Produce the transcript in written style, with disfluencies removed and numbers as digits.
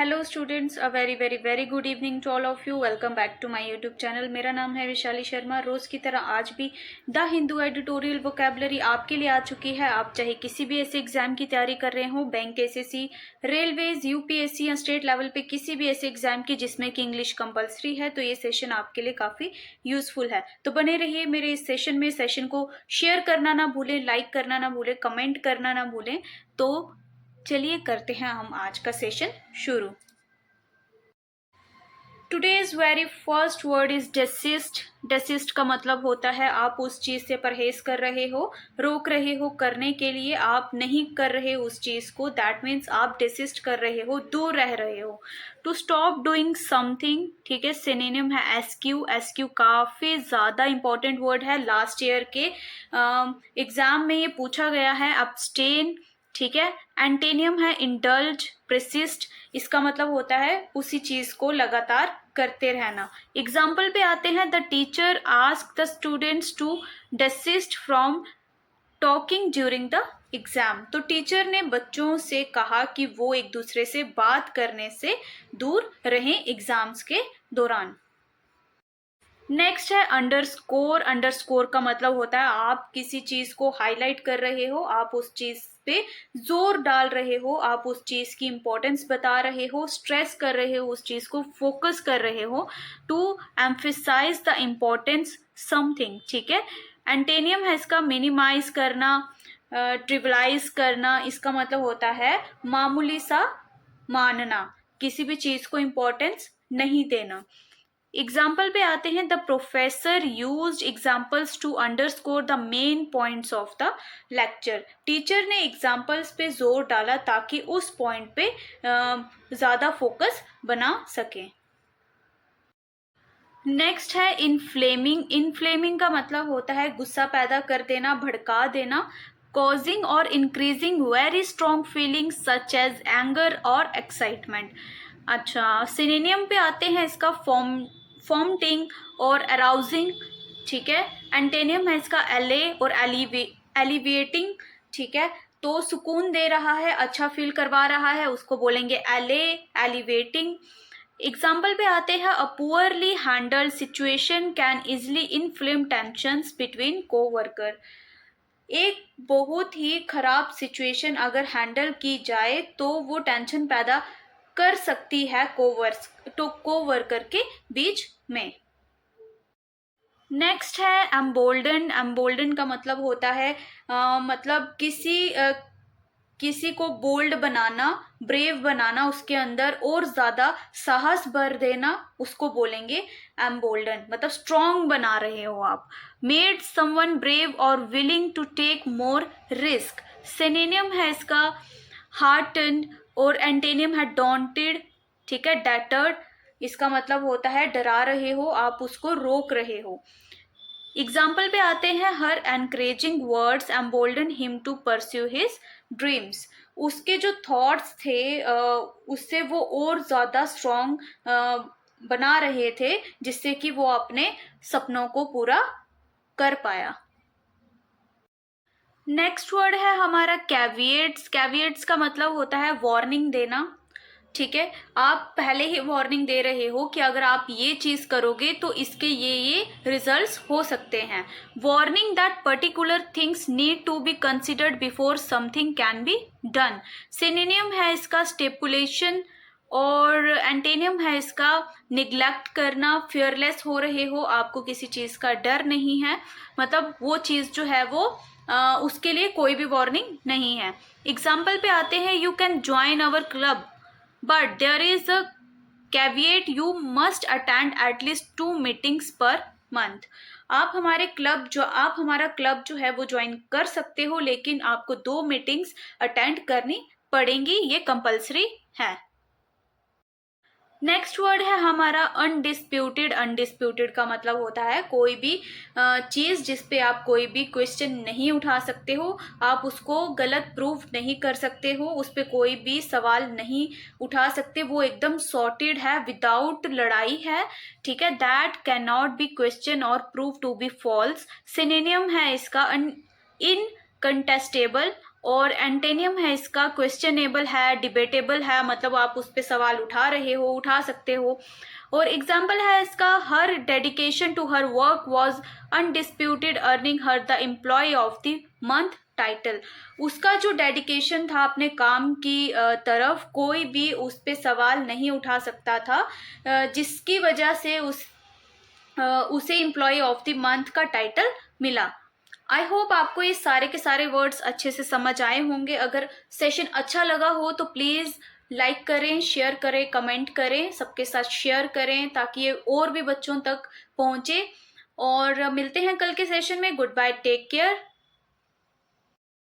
Hello students, a very very very good evening to all of you. Welcome back to my YouTube channel. मेरा नाम है विशाली शर्मा। रोज़ की तरह आज भी द हिंदू एडिटोरियल वोकेबलरी आपके लिए आ चुकी है। आप चाहे किसी भी ऐसे एग्जाम की तैयारी कर रहे हो, बैंक, एसएससी, रेलवेज, यूपीएससी या स्टेट लेवल पे किसी भी ऐसे एग्जाम की जिसमें कि इंग्लिश कंपलसरी है, तो ये सेशन आपके लिए काफ़ी यूजफुल है। तो बने रहिए मेरे इस सेशन में। सेशन को शेयर करना ना भूलें, लाइक करना ना भूलें, कमेंट करना ना भूलें। तो चलिए करते हैं हम आज का सेशन शुरू। Today's very first word is desist. Desist का मतलब होता है आप उस चीज से परहेज कर रहे हो, रोक रहे हो करने के लिए, आप नहीं कर रहे उस चीज को। दैट मीन्स आप डेसिस्ट कर रहे हो, दूर रह रहे हो। टू स्टॉप डूइंग समथिंग, ठीक है, सिनोनिम है एस्क्यू। एस्क्यू काफी ज्यादा इंपॉर्टेंट वर्ड है। लास्ट ईयर के एग्जाम में ये पूछा गया है। अब्सटेन, ठीक है। एंटेनियम है इंडल्ज, प्रेसिस्ट। इसका मतलब होता है उसी चीज को लगातार करते रहना। एग्जाम्पल पे आते हैं। The teacher ask the students to desist from talking during the exam. तो टीचर ने बच्चों से कहा कि वो एक दूसरे से बात करने से दूर रहें एग्जाम्स के दौरान। नेक्स्ट है अंडरस्कोर। अंडरस्कोर का मतलब होता है आप किसी चीज को हाईलाइट कर रहे हो, आप उस चीज पे जोर डाल रहे हो, आप उस चीज की इंपॉर्टेंस बता रहे हो, स्ट्रेस कर रहे हो, उस चीज को फोकस कर रहे हो। To emphasize the importance something, ठीक है। एंटेनियम है इसका मिनिमाइज करना, ट्रिवलाइज करना। इसका मतलब होता है मामूली सा मानना, किसी भी चीज को इम्पोर्टेंस नहीं देना। एग्जाम्पल पे आते हैं। The professor used examples to underscore the main points of the lecture. Teacher ने एग्जाम्पल्स पे जोर डाला ताकि उस पॉइंट पे ज्यादा फोकस बना सके। नेक्स्ट है इनफ्लेमिंग। इनफ्लेमिंग का मतलब होता है गुस्सा पैदा कर देना, भड़का देना। कॉजिंग और increasing very strong feeling such as anger और एक्साइटमेंट। अच्छा, सिनोनिम पे आते हैं इसका फॉर्मटिंग और अराउजिंग, ठीक है। एंटेनियम है इसका एले और एलिविएटिंग, ठीक है। तो सुकून दे रहा है, अच्छा फील करवा रहा है, उसको बोलेंगे एले, एलिवेटिंग। एग्जाम्पल पे आते हैं। A poorly handled situation can easily inflame tensions between coworker. एक बहुत ही खराब सिचुएशन अगर हैंडल की जाए तो वो टेंशन पैदा कर सकती है कोवर्कर के बीच में। नेक्स्ट है एम्बोल्डन। एम्बोल्डन का मतलब होता है मतलब किसी को बोल्ड बनाना, ब्रेव बनाना, उसके अंदर और ज्यादा साहस भर देना, उसको बोलेंगे एम्बोल्डन। मतलब स्ट्रॉन्ग बना रहे हो आप। मेड समवन ब्रेव और willing to take more risk. Synonym है इसका हार्टन्ड और एंटेनियम है डॉन्टेड, ठीक है, डेटर्ड। इसका मतलब होता है डरा रहे हो, आप उसको रोक रहे हो। एग्जाम्पल पे आते हैं। Her encouraging words embolden him to pursue his dreams. उसके जो थॉट्स थे उससे वो और ज्यादा स्ट्रॉन्ग बना रहे थे, जिससे कि वो अपने सपनों को पूरा कर पाया। नेक्स्ट वर्ड है हमारा कैविएट्स। कैविएट्स का मतलब होता है वार्निंग देना, ठीक है। आप पहले ही वार्निंग दे रहे हो कि अगर आप ये चीज करोगे तो इसके ये रिजल्ट्स हो सकते हैं। Warning that particular things need to be considered before something can be done. Synonym है इसका स्टेपुलेशन और एंटेनियम है इसका निग्लेक्ट करना। फियरलेस हो रहे हो, आपको किसी चीज का डर नहीं है, मतलब वो चीज जो है वो उसके लिए कोई भी वार्निंग नहीं है। एग्जाम्पल पे आते हैं। You can join our club but there is a caveat, you must attend at least 2 meetings per month। आप हमारा क्लब जो है वो ज्वाइन कर सकते हो, लेकिन आपको 2 मीटिंग्स अटेंड करनी पड़ेंगी, ये कंपल्सरी है। नेक्स्ट वर्ड है हमारा अनडिस्प्यूटेड। अनडिस्प्यूटेड का मतलब होता है कोई भी चीज जिस पे आप कोई भी क्वेश्चन नहीं उठा सकते हो, आप उसको गलत प्रूव नहीं कर सकते हो, उस पे कोई भी सवाल नहीं उठा सकते, वो एकदम सॉर्टेड है, विदाउट लड़ाई है, ठीक है। That can not be question और prove to be false. Synonym है इसका इनकंटेस्टेबल, और एंटेनियम है इसका क्वेश्चनेबल है, डिबेटेबल है, मतलब आप उस पर सवाल उठा रहे हो, उठा सकते हो। और एग्जाम्पल है इसका, her dedication to her work was undisputed earning her the employee of the month title. उसका जो डेडिकेशन था अपने काम की तरफ, कोई भी उस पर सवाल नहीं उठा सकता था, जिसकी वजह से उसे एम्प्लॉय ऑफ द मंथ का टाइटल मिला। आई होप आपको ये सारे के सारे वर्ड्स अच्छे से समझ आए होंगे। अगर सेशन अच्छा लगा हो तो प्लीज़ लाइक करें, शेयर करें, कमेंट करें, सबके साथ शेयर करें ताकि ये और भी बच्चों तक पहुंचे। और मिलते हैं कल के सेशन में। Goodbye, take care.